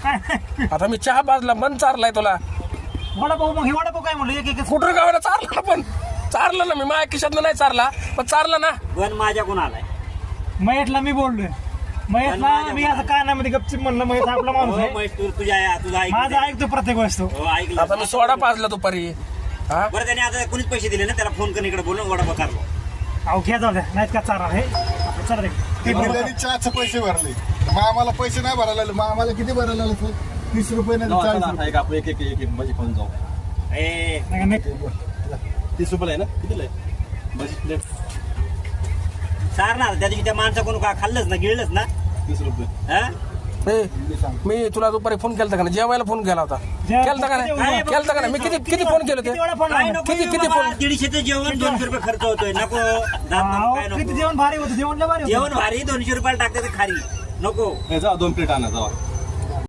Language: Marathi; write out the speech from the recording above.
काय आता मी चहा बाजला मन चारलाय तुला वडापाव मग हे वडापाव काय म्हणलं एक कुठं गावाला चारला ना पण चारलं ना मी माझ्या खिशातनं नाही चारला पण चारला ना पण माझ्याकडून आलाय महेशला मी बोललोय महेशला मी असं कानामध्ये गपचिप म्हणलं महेश आपला माणूस हो आहे महेश तुझा तुझा माझा ऐकतो प्रत्येक वस्तू हो ऐकलं आता मी सोडा पाजला दुपारी हा बरं त्याने आता कोणीच पैसे दिले ना त्याला फोन करून इकडे बोलून वडापाव चाललो अहो घ्या जाऊ द्या नाहीत का चारा आहे चला रे त्यांनी चहाचे पैसे भरले मग आम्हाला पैसे नाही भरायला लागले मग आम्हाला किती भरायला लागले 30 रुपये नाही 40 रुपये आपण एक भाजी खाऊन जाऊ ए नाही 30 रुपये आहे ना कितीला आहे भाजी प्लेट सार ना त्या दिवशी त्या माणसा कोण का खाल्लंच ना गिळलंच ना 30 रुपये हा मी तुला दुपारी फोन केलता का ना जेवायला फोन केला होता केलता का नाही केलता का नाही मी किती फोन केले किती होते वेळा फोन काय लावला? नको किती बाबा, फोन? 150चं जेवण 200 रुपये खर्च होतोय नको जात नको, अहो, काय किती नको जेवण भारी होतं जेवण लय भारी होतं जेवण भारी 200 रुपयाला टाकते खारी नको जा 2 प्लेट आणा जावा